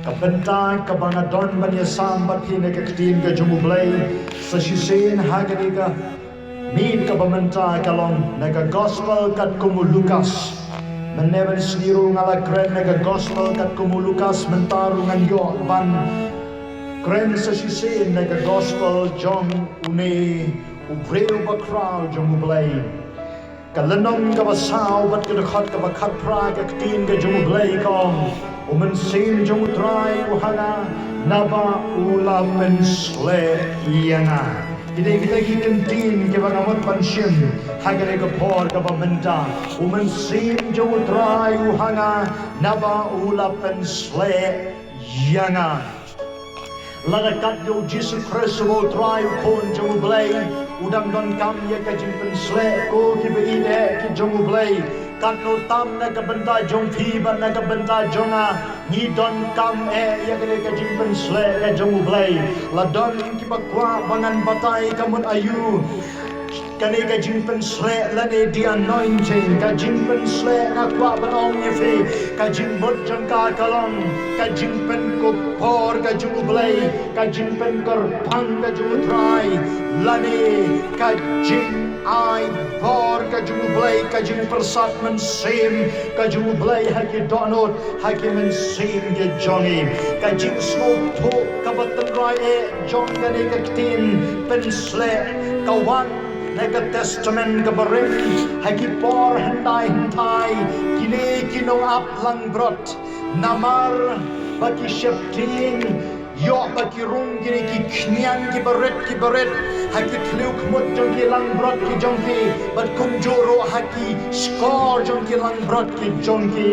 Kabenta kabangadon banyasam batin ka ktin ka jumublay sa sisin hagani ka min ka bamenta kalong naga gospel kat kumulukas meneven sliru ngala kren naga gospel kat kumulukas mentarungan yo ban kren sa sisin naga gospel jong une ubreu bakraw jumublay kalenong ka basaw bat kadakhat ka bakhat pra ka ktin ka jumublay kong Umensin jong utray uhana naba Jingpynsleh yana. Kita kikentin ke bangamot pansin hagare ka por ka bamenta. Umensin jong utray uhana naba Jingpynsleh yana. Lalakat yo Jesus Christ mo utray upon jong ublay udang don kam ya ka Jingpynsleh ko kibeide ki jong ublay. Kanto tam nagabenta jong fiba nagabenta jonga ni don kam ya kene ka Jingpynsleh ka jong ublay la don kibakwa bangan batay kamun ayu kane ka Jingpynsleh la ne di anointing ka Jingpynsleh na kwa banong yefe ka jingbot jong ka kalong ka Jingpen ko por ka jong ublay ka Jingpen kor pang ka jong utray la ne ka jing ai por ka jumublay ka jing persat mensim ka jumublay haki donot haki mensim ge jongi ka jing smoke to ka batangrai jong ka ne ka tin Jingpynsleh ka wan na ka testament ka barim haki por hantai kini kinong ap lang brot namar baki shepting yo baki rung gini ki knyang ki baret haki kluk mut jong ki lang brot ki jong ki bat kum joro haki skor jong ki lang brot ki jong ki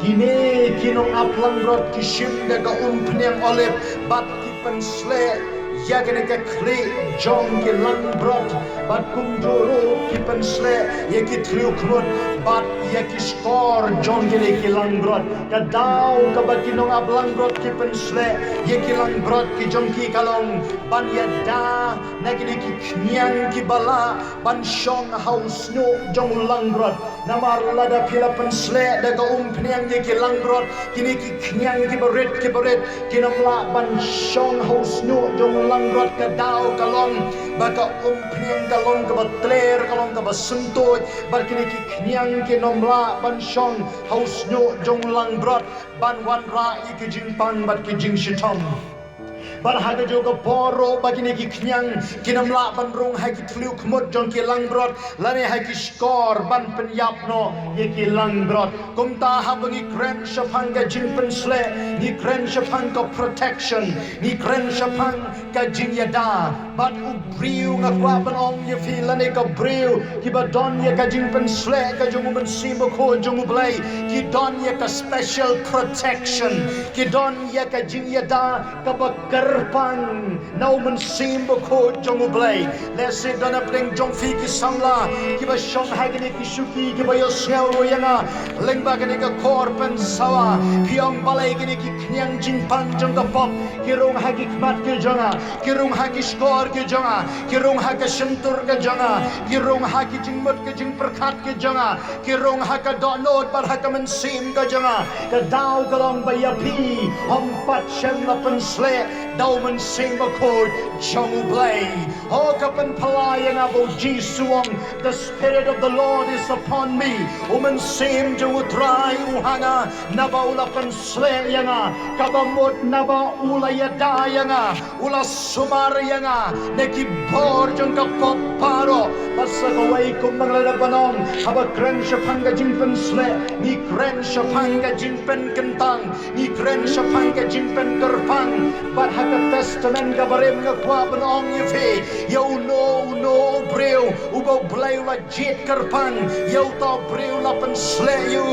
kini kinong aplang brot ki shim daga umpnyang olip bat ki Jingpynsleh ya kene ka kli jong ki lang brot bat kum joro ki Jingpynsleh ya ki kluk mut bat ya ki skor jong gini ki lang brot ka daw ka bat kinong aplang brot ki Jingpynsleh ya ki lang brot ki jong ki kalong ban ya da na gini ki knyang ki bala ban shong haus no jong lang brot namar lada pila Jingpynsleh daga umpnyang ya ki lang brot kini ki knyang ki baret kinamla ban shong haus no jong lang brot ka daw kalong baka umpnyang kalong ka batler kalong ka basuntoy bar kini ki knyang ki nomla ban shong haus no jong lang brot ban wan ra ki jingpang bat ki jing shitom Barhaga juga poro bagini ki knyang kinamla ban rung hai ki tliuk mut jong ki lang brot lane hai ki skor ban penyap no ye ki lang brot kumta habangi kren shapang ka Jingpynsleh ni kren shapang ka protection ni kren shapang ka jingyada bat ubriu ngakwa ban ong ye fi lane ka briu ki ba don ye ka Jingpynsleh ka jong mensim ko jong blay ki don ye ka special protection ki don ye ka jingyada ka bakar Pang nau mensim bako jong ublay lese dana pleng jong fi ki samla ki ba shong hagini ki shuki ki ba yosngau royanga leng ba gani ka korpen sawa piong balai gini ki knyang jingpang jong ka pop ki rong hagi kmat ki jonga ki rong hagi skor ki jonga ki rong haga shentur ka jonga ki rong hagi jingmut ka jing perkat ki jonga ki rong haga donot bar haga mensim ka jonga ka daw kalong bayapi hompat shem la Jingpynsleh daw mensim bako jong ublay o kapan palayan abo Jisuong the spirit of the Lord is upon me mensim jong utray uhanga nabaula Jingpynsleh yanga kabamot naba ulayada yanga ula sumar yanga nekibor jong kapaparo basa kaway kung manglalabanong haba kren shapang ka Jingpynsleh ni kren shapang ka Jingpen kentang ni kren shapang ka Jingpen kerpang bat haka testament ka barim nga kwa banong yefe yaw no breu ubaw blay la jit kerpang yaw ta breu la Jingpynsleh yu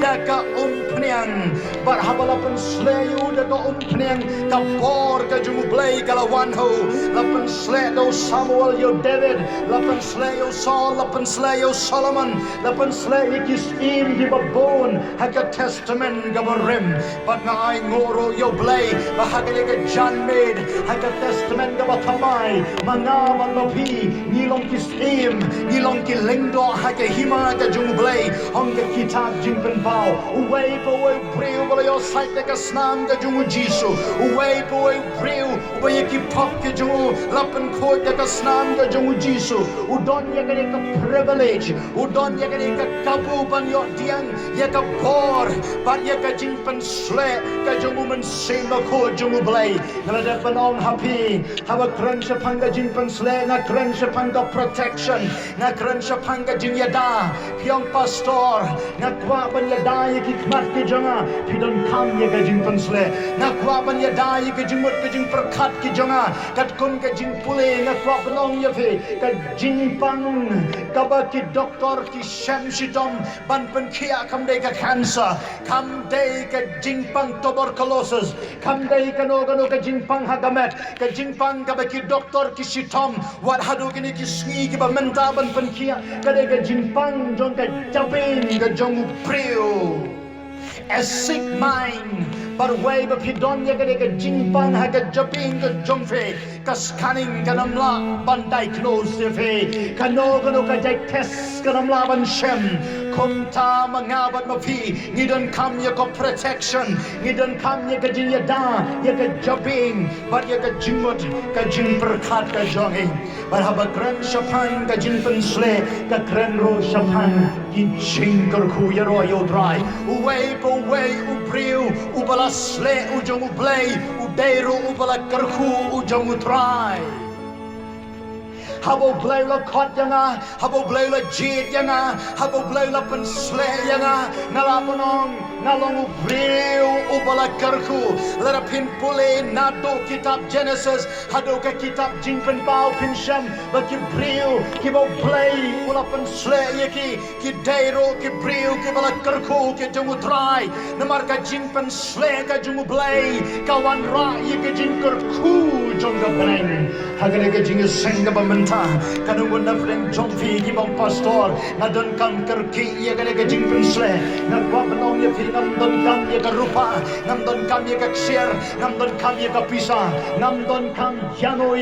daga umpnyang bat haba la Jingpynsleh yu daga umpnyang kapor ka jumublay kalawan ho la Jingpynsleh do Samuel yo David la Jingpynsleh yo Saul la Jingpynsleh yo Solomon la Jingpynsleh yo kisim di babon haka testament ka barim bat nga ay ngoro yo blay bahagali ka John made haka testament ka batamay mangaman mapi ni ngilong ki stem ngilong ki lengdo ha ke hima ka jung blay hong ka kitab jingpen pao uway po way breu bala yo site ka snam ka jung jisu uway po way breu uway ki pop ka jung lapan ko ka snam ka jung jisu udon ya ka privilege udon ya ka kabu ban yo diang ya ka bor ban ya ka Jingpynsleh ka jung men sema ko jung blay ngala da panong happy have a crunch panga Jingpynsleh na crunch panga protection na crunch panga jingyada piong pastor na kwa ban ya da ya ki kmat ki jonga pidon kam ya ka Jingpynsleh na kwa ban ya da ya ki jingmut ka jing perkat ki jonga kat kun ka jing pule na kwa panong ya fe ka jingpang ka ba ki doktor ki shem shitom ban pen kia kam dei ka cancer kam dei ka jingpang tuberculosis kam dei ka no ka jingpang hagamet ka jingpang ka ba ki doktor ki shitom wat hadu kini ki sngi ki ba menta ban pen kia ka dei ka jingpang jong ka japin ka jong priu a sick mind but way ba pidon ya ka dei ka jingpang ha ka japin ka jong fe ka scanning ka namla ban diagnose fe ka no ka jai test ka namla ban shem kumta mangabat mapi ngidon kam ya ko protection ngidon kam ya ka jin ya da ya ka jabing but ya ka jingmut ka jing perkat ka jonging but haba gran shapan ka Jingpynsleh ka gran ro shapan ki jing kar khu ya ro yo dry uway po way u priu u bala sle u jong u blay u deiru u bala kar khu u jong u dry habo blay la kot yanga habo blay la jit yanga habo blay la Pynsleh yanga ngalapanong ngalong ubriu ubala karku lara pin pule nato kitab Genesis hado ka kitab Jingpen pao pinsham ba ki briu ki bo blay ula Pynsleh yaki ki deiro ki briu ki bala karku ki jungu dry namar ka Jingpynsleh ka jungu blay kawan ra yaki jing karku jonga blay hagane ka jing senga ba kanungun na friend John Fi kibang pastor na don kam kerki ya gane ka Jingpynsleh na kwa panong ya fi nam don kam ya ka rupa nam don kam ya ka ksir nam don kam ya ka pisa nam don kam yano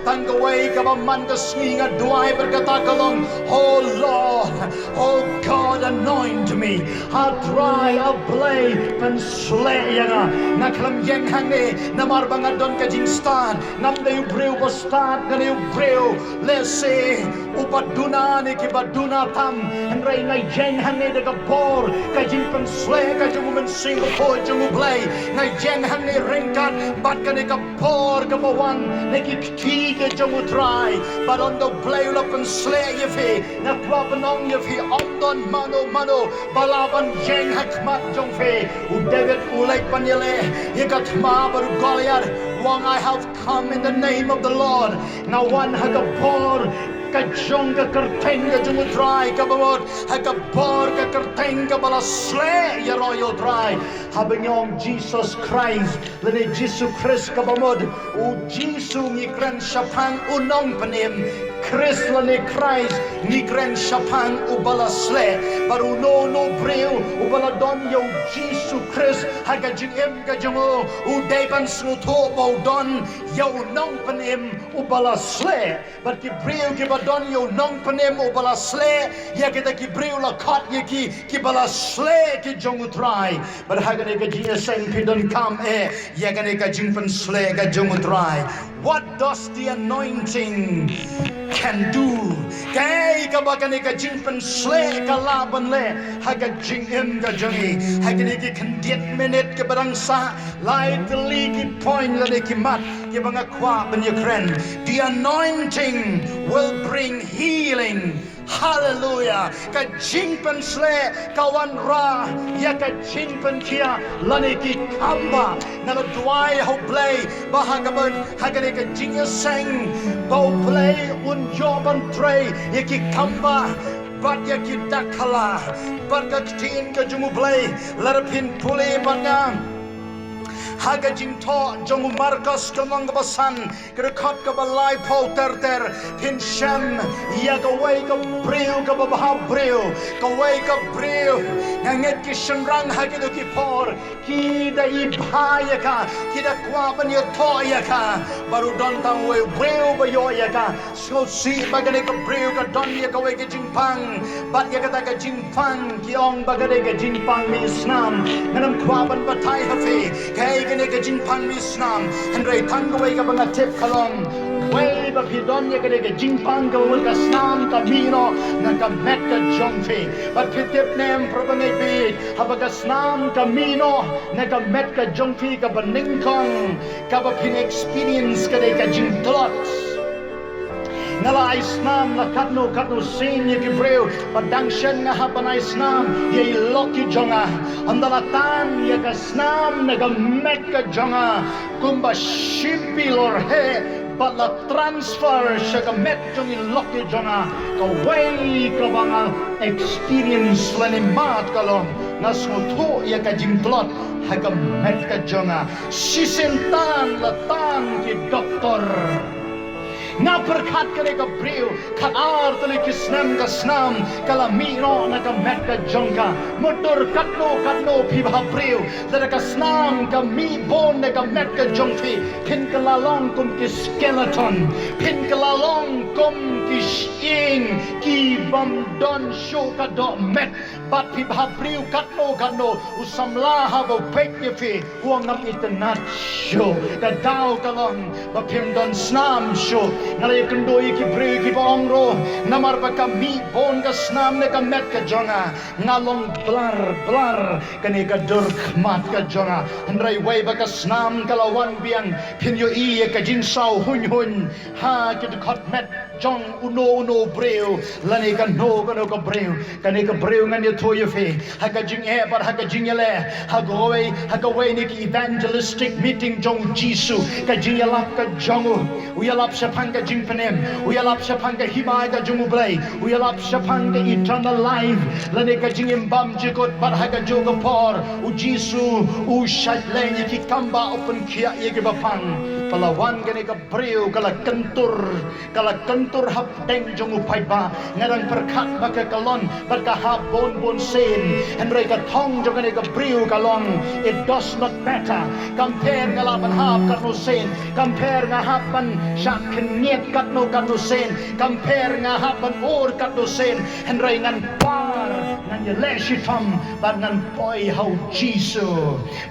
tanggaway ka man ka swinga duay berkata kalong oh Lord oh God anoint me I'll try I'll play Pynsleh ya nga naklam yang hangi namar banga don ka jingstan nam na yu breu bastad na yu breu lese upaduna ni kibaduna tam henry na jeng hanne de gabor ka Jingpynsleh ka jumumen Singapore jumublay na jeng hanne ringkat bat ka ni gabor ka bawang na kikti ka jumutray baron do blay la Pynsleh yefi na kwapanong yefi omdon mano balaban jeng hakmat jongfe u David ulay panyele yakat ma baru Goliath wang I have come in the name of the Lord now one hagabor kajong ka kerteng ka jumutray kabawot hagabor ka kerteng ka Pynsleh ya royal dry habanyong Jesus Christ lene Jesus Christ kabamod u Jesus ngikran syapang unong panim Chris lene Christ ngikran syapang u Pynsleh baru no breu u baladon yo Jesus Christ hagajing em ka jungo u depan snuto bo don yo nong panim u Pynsleh but ki breu ki don yo nong panem o Pynsleh ya kita ki breu la kot ye ki Pynsleh ki jong utrai but hagane ka jia sen pidon kam ya gane ka Jingpynsleh ka jong utrai what does the anointing can do kay ka bagane ka Jingpynsleh ka laban le haga jingem ka jongi hagane ki kandiet minute ka barang sa like the leaky point la ki mat ki banga kwa ban Ukraine the anointing will bring healing hallelujah ka Jingpynsleh kawan ra ya ka Jingpynkia lani ki kamba na dwai ho play bahagaban hagane ka jingya seng bo play un joban tray ya ki kamba bat ya ki dakala bat ka tin ka jumu play larapin pule banga haga jing to jong markas kamang basan kre khat ka balai pau ter pin shem ya ka wai ka breu ka ba breu ka wai ka breu nganget ki shenrang hagi do ki por ki da I bhaya ka ki da kwa ban ye to ya ka baru don tang wai breu ba yo ya ka so si bagane ka breu ka don ya ka wai ka jing pang bat ya ka ta ka jing pang ki ong bagane ka jing pang mi snam nganam kwa ban ba thai ha fe kai ka ne ka jing pang mi snam han rei thang ka wai ka banga tep khalom wai ba phi don ya ka ne ka jing pang ka wai ka snam ka mi no na ka met ka jong fe ba phi tep nem probangai bi ha ba ka snam ka mi no na ka met ka jong fe ka ba ning kong ka ba phin experience ka ne ka jing tlot ngala isnam la katno sin ye gibreu padang shen nga hapan isnam ye loki jonga andala tan ye ka snam na ga met ka jonga kumba shimpi lor he but la transfer sa ka met jongi loki jonga ka way ka banga experience la ni mat kalon na smutho ye ka jimplot ha ka met ka jonga sisentan la tan ki doktor nga perkat kare ka breu khat ar tali ki snam ka snam kala mi no na ka met ka jongka motor katno phi bha breu dara ka snam ka mi bon na ka met ka jongfi phin kala long kum ki skeleton phin kala long kum ki shing ki bam don show ka do met bat phi bha breu katno usamla ha bo pek ye fi huang nam itnat show ka dau kalong ba phim don snam show ngalay kendoi ki breu ki bongro namar ba ka mi bon ka snam ne ka met ka jonga ngalong blar kane ka durk mat ka jonga ndrai wai ba ka snam kalawan biang phin yo I ka jin sau hun ha ki khot met jong uno breu lani ka no ka breu kane ka breu ngan ye thoye fe ha ka jing e par ha ka jing le ha ka wai ni ki evangelistic meeting jong jisu ka jing lap ka jongu uyalap sapang ka jingpanem uyalap sapang ka himay ka jumublay uyalap sapang ka eternal life lani ka jingim bam jikot par ha ka joga por u jisu u shatleng ki kamba open kia ye ki bapang palawan gani ka breu kala kentur hap deng jong upai ba ngarang perkat ba ka kalon bar ka ha bon sen henry ka thong jong gani ka breu kalong it does not matter compare ngalaban hap ka no sen compare nga hapan syak keniet kat no sen compare nga hapan or kat no sen henry ngan par ngan ye leshitam ban ngan poi hau jisu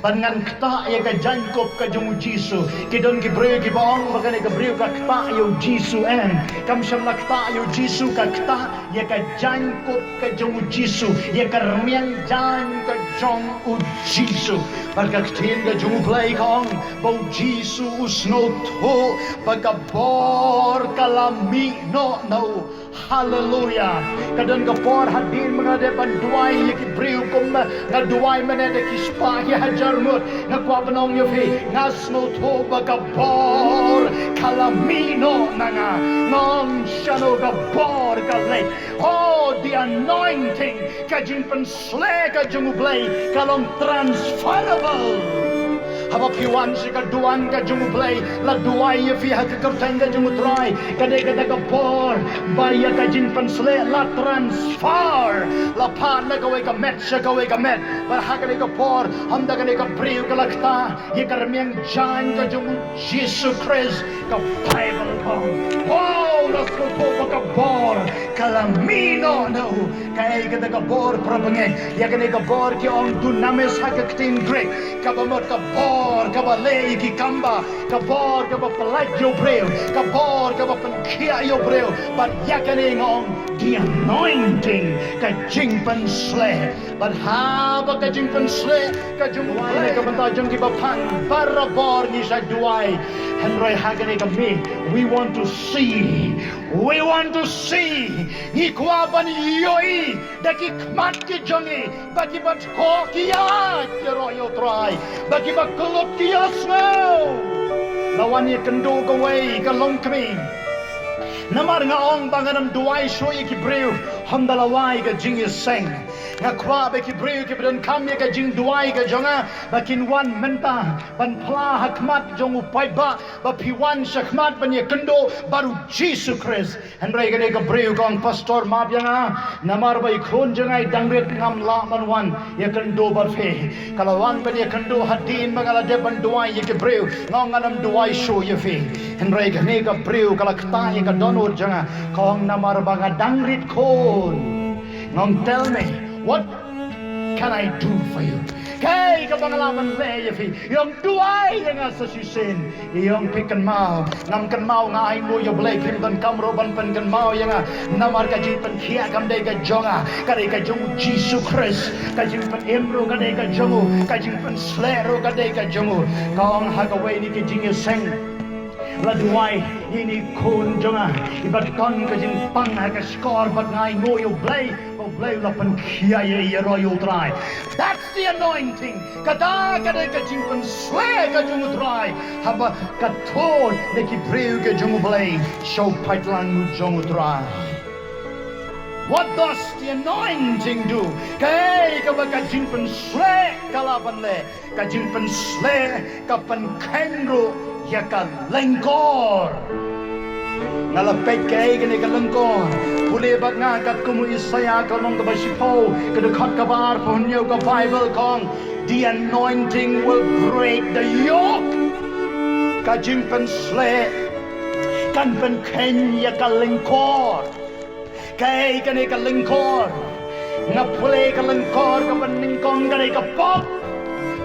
ban ngan kta ye ka jankop ka jong jisu kidon ki breu ki bong bagane ka breu ka kta yo jisu en kam sham la kta yo jisu ka kta ye ka jankop ka jong jisu ye ka rmiang jan ka jong u jisu ban ka ktin ka jong play kong bo jisu usno tho pagabor kalami no hallelujah kadon ka por hadin mga de panduay ki breu kum nga duay mane de kispa ki hajar mut nga kwa panong yo fi nga sno tho pagabor kalami no nga non shano ka bor ka le oh the anointing ka Jingpynsleh ka jumublay kalong transferable haba piwan si ka duan ka jumublay la duay ye fi ha ka kartang ka jumutray kade ka por baya ka Jingpynsleh la transfer la pan na kaway ka met siya kaway ka met para ha ka por hamda ka breu ka lakta ye karmiang jan ka jumu Jesus Christ ka Bible ko oh las ko ka por kalamino no kay ka por propangay ya ka por ki on dunamis ha ka tin Greek ka bamot ka por kabalay ki kamba kabor kabapalay yo breu kabor kabapankia yo breu but yakaning on the anointing ka Jingpynsleh but haba ka Jingpynsleh ka jumublay ka bantajong kibapang para bor ni sa duay henry hagani kami we want to see ni kwaban yoi daki kmat ki jongi bagi bat ko kiya kiro yo try bagi bat kulot kiya snow lawan ye kendo kaway kalong kami namar nga ong banganam duay shoy ki breu hamdalaway ka jing seng ngakwa be ki breu ki bron kam ye ka jing duai ka jonga bakin wan menta ban pla hakmat jong upai ba piwan shakmat ban ye kendo baru Jesus Christ and rega ne ka breu kong pastor ma byanga namar bai khon jangai dangret ngam la man wan ye kendo bar fe kalawan ban ye kendo hadin magala de ban duai ye ki breu ngong anam duai show ye fe and rega ne ka breu kala kta ye ka donor janga kong namar baga dangrit khon ngong tell me what can I do for you? Kay kabangalaman le yafi yung duai yang asa sisin yung pikan mau ngam kan mau ngai mo yo blai kim dan kamro ban pen kan mau yang namar ka jin pen khia kam dei ka jonga ka dei ka jong Jesus Christ ka jin pen emro ka dei ka jongu ka jin pen slero ka dei ka jongu kong hagaway ni ki jing seng la duai ini kun jonga ibat kon ka jin pang ha ka skor bat ngai mo yo blai la pen khia ye royal dry. That's the anointing. Kada kada ka jingpen sle ka jungu dry. Haba ka ton ne ki breu ka jungu blay. Show pipeline mu jungu dry. What does the anointing do? Kay ka ba ka jingpen sle ka laban le. Ka jingpen sle ka pen kenro ya ka lengkor. Ngalapet kay gani ka lengkor. Bulebat nga kat kumu Isaya kalong ka basipo kadukhat ka bar punyo ka Bible kong the anointing will break the yoke ka Jingpynsleh kan pen kenya ka lengkor kay kani ka lengkor nga pule ka lengkor ka paningkong kani ka pop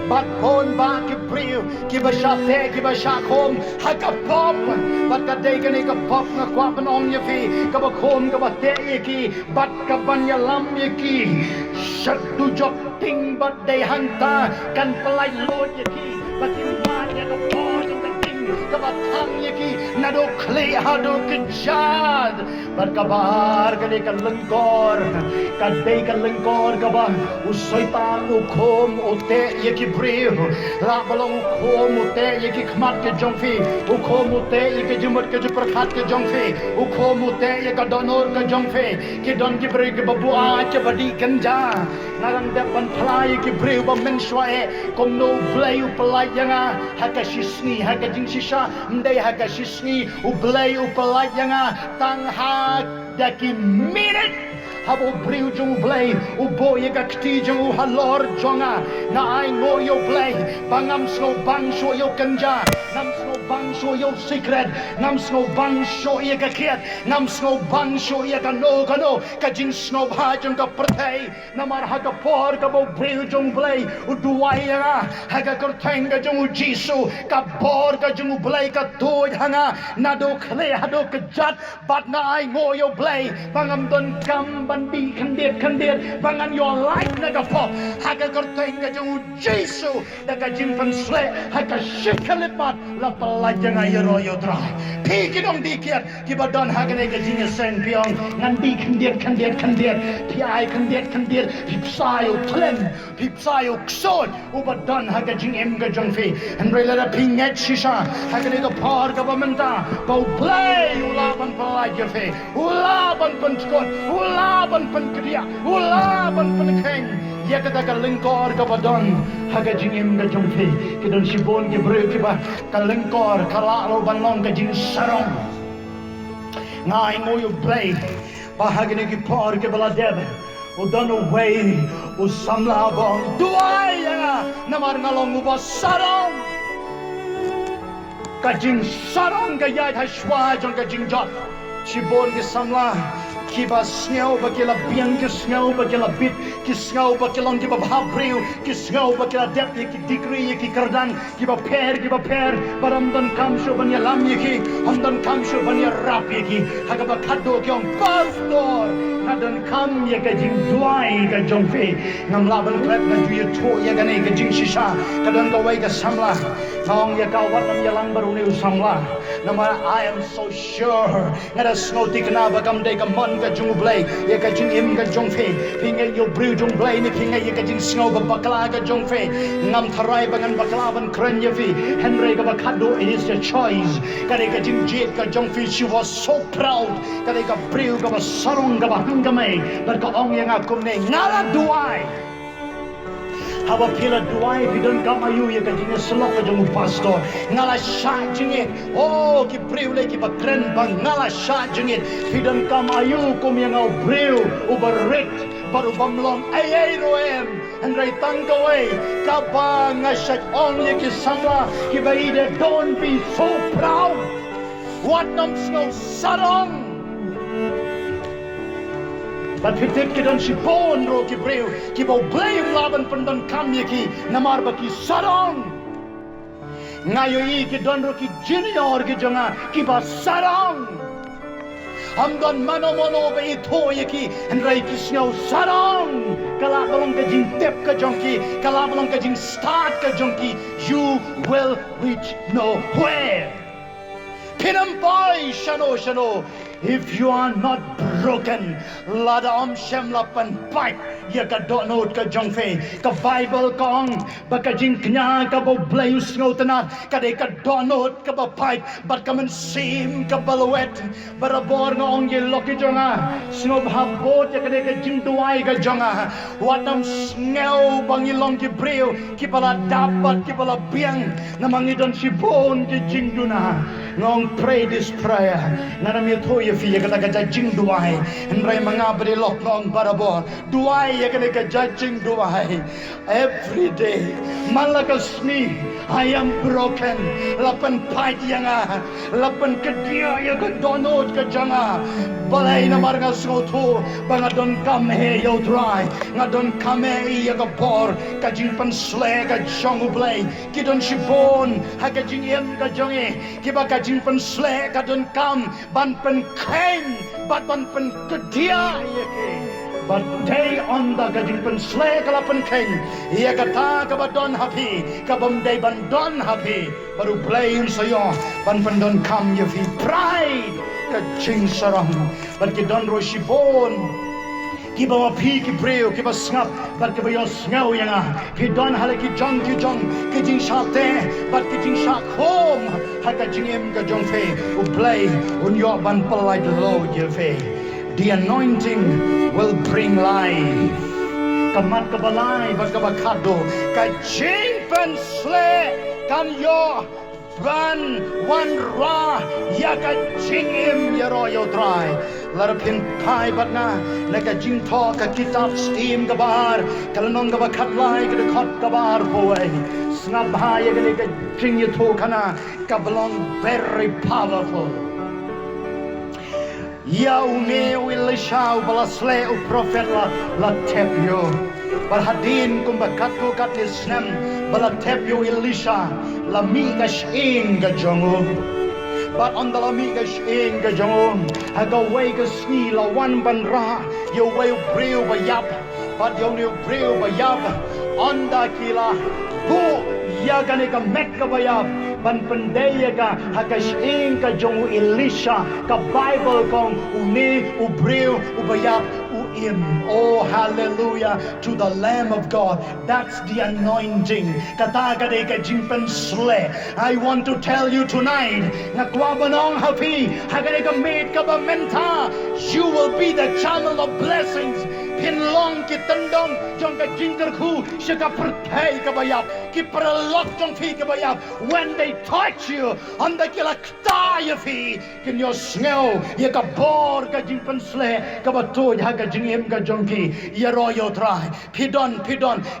bat pon ba ki breu ki ba shate ki ba shakom hakapop bat ka dei ka ni ka pop nga kwa panong ye fi ka ba khom ka ba te ye ki bat ka ban ya lam ye ki shat tu jok ting bat dei hanta kan pelai lod ye ki bat ki ma ye ka po jong ka ting ka ba thang ye ki na do khle ha do ki jad bat ka bar ka ni ka lengkor ka dei ka lengkor ka ba usaitan u khom o te ye ki breu la balong khom u te ye ki khmat ke jong fi u khom u te ye ki jumot ke prakhat ke jong fi u khom u te ye ka donor ke jong fi ki don ki breu ke babu a ke badi ganja narang de ban phlai ki breu ba men shwae kom no blai u palai yanga hakashisni hakajing shisha ndai hakashisni u blai u palai yanga tang ha daki minute habo breu jong blai u boye ka kti jong halor jonga na ai ngo yo blai bangam sno bang sho yo kanja nam sno bang sho yo secret nam sno bang sho ye ka kiat nam sno bang sho ye ka no ka jing sno ba jong ka prthai namar ha ka por ka bo breu jong blai u duai ya ha ka korteng ka jong jisu ka bor ka jong blai ka toy hanga na do khle ha do ka jat bat na ai ngo yo blai bangam don kam bandi kandiat bangan your life na ka po haka korteng ka jong Jesu na ka Jingpynsleh haka shikalipat la palajang ay royo dry piki dong dikiat kibadon haka na ka jing seng piong ngandi kandiat piay kandiat pipsayo tlem pipsayo ksod ubadon haka jing em ka jong fi and rela da pinget shisha haka na ka par ka bamenta go play ulaban palajang fi ulaban panskot ulaban penkria ulaban penkeng ya kata ka lengkor ka badon haga jingim ka jongfe ke don sibon ke breu ke ba ka lengkor kala lo banong ka jing sarong ngai mo yo play ba haga ne ki por ke bala deb o don away o samla bong duai ya namar ngalong ba sarong ka jing sarong ka ya tha shwa jong ka jing jot sibon ke samla kiba snau ba kila biang ki snau ba kila bit ki snau ba kilong kiba bhabreu ki snau ba kila dep ki degree ki kardan kiba per baram don kam sho ban ya lam ki hom don kam sho ban ya rap ki haga ba khado kyong pastor hadon kam ye ka jing duai ka jong fe ngam la ban klet na ju ye tho ye ka ne ka jing shisha ka don ka wai ka samla nong ye ka wat nam ya lang baru ne samla nama I am so sure ngada snow tikna ba kam dei ka mon ka jung blai ye ka jing im ka jong fe pinga yo breu jong blai ni pinga ye ka jing snow ba bakla ka jong fe ngam tharai bangan bakla ban kren ye fi henry ka ba khado it is your choice ka dei ka jing jet ka jong fe she was so proud ka dei ka breu ka ba sarong ka ba ton kami but ka ong yang akum ne ngala duai Hawa pila duai pidon kamayu ya ka jinga selok ka jong pastor ngala sha jingit oh ki priule ki bakren bang ngala sha jingit pidon kamayu kum yang au breu uberit baru bamlong ay roem and rai tangaway kapa ngasat ong ya ki sangla ki baide don't be so proud what nam snow sarong But pitip ki don si bon ro ki breu ki bo blame laban pendon kam ye ki namar ba ki sarong ngayo i ki don ro ki junior ki jonga ki ba sarong am don mano mono ba i tho ye ki and rai ki snow sarong kala balong ka jing tep ka jonki kala balong ka jing start ka jonki you will reach nowhere pinam boy shano if you are not broken lada shem lapan pipe ya ka donot ka jongfe ka bible kong ba ka jing knya ka bo blaus ngotana ka de ka donot ka ba pipe but ka man sim ka balwet barabor ngong ye loki jonga snob habot ya ka de ka jing duai ka jonga watam ngeu bang ilong ki breu ki pala dapat ki pala biang namang idon si bon ki jing duna ngong pray this prayer nanam ye tho ye fi ya ka ka jing duai and rai manga bri lok ngong barabor duai ya ka judging duai every day malakasni I am broken lapan pait yanga lapan kedia ya ka donot ka janga balai na marga soto banga don come he yo dry nga don come ya ka por ka Jingpynsleh ka jongu blay ki don shibon ha ka jingem ka jonge ki ba ka Jingpynsleh ka don kam ban pen keng bat ban pen kedia ya ke but day on the Jingpynsleh kalapan keng ia kata kabadon happy kabam day bandon happy baru blame sayo ban pendon kam ye fi pride ka jing sarang but ki don roshibon ki ba pi ki breu ki ba snap but ki ba yo snau yanga ki don hale ki jong ki jing shate but ki jing sha khom ha ka jingem ka jong fe u play un yo ban polai the lord ye fe the anointing will bring life. Kamat kabalay, bagkabakado, ka Jingpynsleh kan yo ban Wanchwa ya ka jingim yaro yo dry. Larapin pai batna naka jing to ka kitab steam kabar kalanong ka bakatlay ka kot kabar boy. Snabha ya ka jing yo to kana ka belong very powerful. Ya ume Elisha balasle u prophet la tepyo barhadin kumbakatu katlisnem bala tepyo Elisha la miga shing ga jongo but on the la miga shing ga jongo aga way ga sni la wan banra yo way breu bayap but yo new breu bayap on da kila bu ya gane ka mek ka bayap ban pendaya ka hakashing ka jongu Elisha ka Bible kong uni ubreu ubayap uim oh hallelujah to the Lamb of God that's the anointing kataga de ka Jingpynsleh I want to tell you tonight nakwabanong happy hagane ka made ka ba menta you will be the channel of blessings pinlong kitandong jong ka jingkerku shaka pertai ka bayap ki perlok jong fi ka bayap when they touch you on the kilakta ya fi kin yo snel ya ka bor ka Jingpynsleh ka batoj ha ka jingem ka jongki ya royo try pidon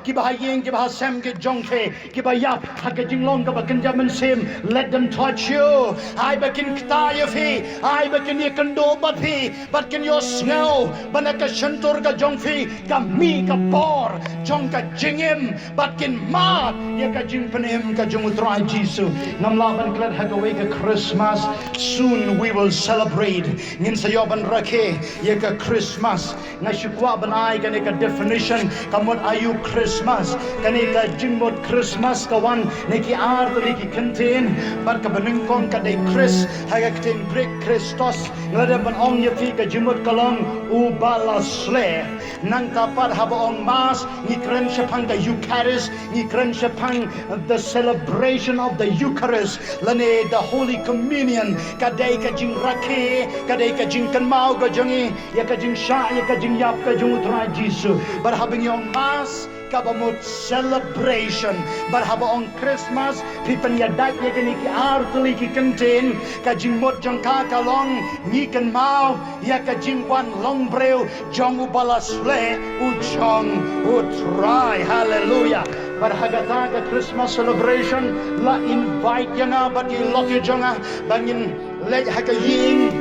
ki bahayeng ki bahasem ki jongfe ki bayap ha ka jinglong ka bakenjaman sim let them touch you I bakin kta ya fi I bakin ye kando bat fi bat kin yo snel banaka shantor ka jongfi ka mi ka bor jong ka jingem bat kin mat ya ka Jingpynsleh ka jongutrai Jesus namlaban klat hagawe ka Christmas soon we will celebrate ngin sayoban rake ya ka Christmas ngashukwa banai ka ka definition kamot ayu Christmas kani ka jingmot Christmas kawan neki art neki contain bat ka baningkong ka day Chris haga ktin Greek Christos ngada ban ong ya fi ka jingmot kalong ubalasle nang tapat habaong Mass, ngikren siya pang the Eucharist, ngikren siya pang the celebration of the Eucharist, lane the Holy Communion, kaday ka jing rake, kaday ka jing kanmao ka jangi, ya ka jing sha, ya ka jing yap ka jing utray Jisu. But habang yung Mass, kabamot celebration, but habaong Christmas, pipan yadak ya kini ki artuli ki kantin, ka jing mot jang kakalong, ngikan mau, ya ka jing wan long breu, jong ubalasle, ujong utray, hallelujah. Barhagata ka Christmas celebration, la invite ya nga, but yi loki jonga, bangin le hagaying,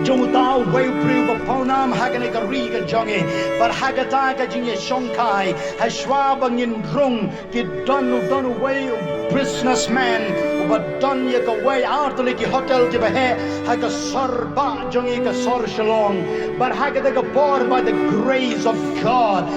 jong tao way priu ba paunam hagane ka riga jonge par hagata ka jinge shongkai ha shwabang in rung ki done way businessman but done ye ka way artli ki hotel ki bahe ha ka sarba jonge ka sor shalong but hagata ka por by the grace of God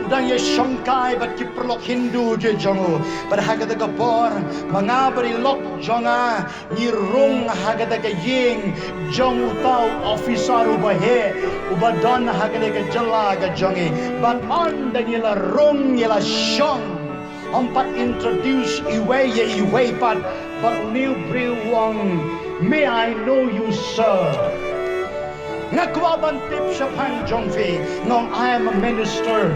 dan ye shongkai but ki perlok Hindu je jongo but hagata ka por mga bari lok jonga ni rung hagata ka ying jong utau officer ubahe ubadon hagane ka jala ka jongi but on the nila rung nila shong ompat introduce iwe pat but new brew wong may I know you sir ngakwaban tip sa pan jongfi ngong I am a minister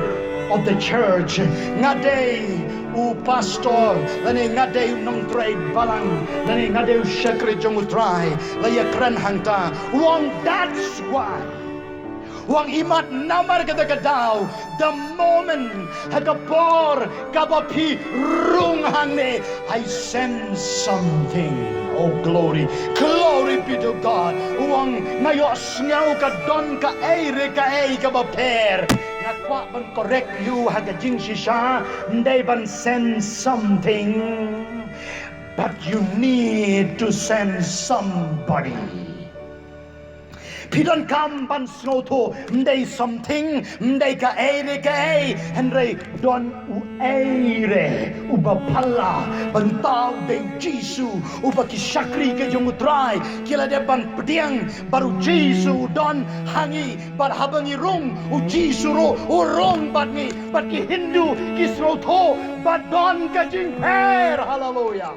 of the church ngade u pastor lani ngade nong tray balang lani ngade shakre jong utray laya kran hangta wong that's why wang imat namar kada kadaw the moment hagapor kabapi rung hangne I sense something. Oh glory be to God. Wang ngayo snyaw ka don ka aire ka ay ka baper ngakwa ban correct you hagajing shisha they ban send something but you need to send somebody. Pidon kam ban snoto mday something mday ka aire henry don u aire uba pala bantao de Jisu uba ki shakri ke jong utray kila de ban pediang baru Jisu don hangi bar habangi rung u Jisu ro u rung bat ki Hindu ki snoto bat don ka jing per hallelujah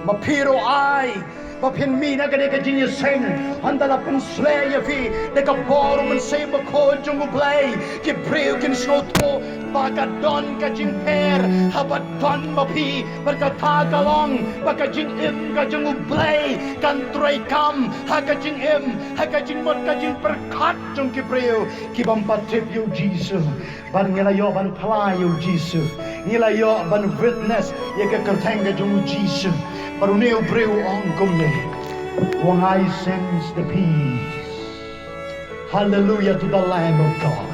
mapiro ai Mapin mi na gade ka jinya sen handala pun slay ya fi de ka boro man say ba ko jungu play ki preu kin snoto baka don ka jing per habat don mapi baka ta kalong baka jing im ka jungu play kan tray kam ha ka jing im ha ka jing mot ka jing perkat jung ki preu ki bam patip you Jesus ban ngila yo ban pala you Jesus ngila yo ban witness ye ka kertanga jungu Jesus baru neo breu ong kumne wong I sense the peace. Hallelujah to the Lamb of God.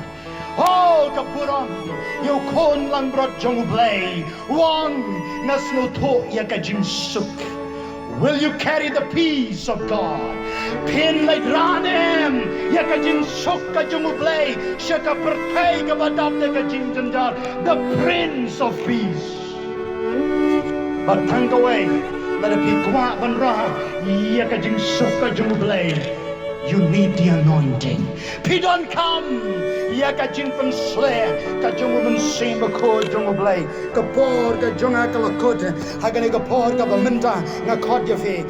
Oh kapurang yo kon lang brot jong play wong nasno to ya ka jing suk. Will you carry the peace of God? Pin like ranem ya ka jing suk ka jong play siya ka pertay ka badap ka jing janjar the Prince of Peace. But tank away let it be kwa ban ra ya ka jing sok ka jung blay you need the anointing pidon come ya ka Jingpynsleh ka jung man sim ko jung blay ka por ka jung akal ko hagane ka por ka bamenta nga khod ya fe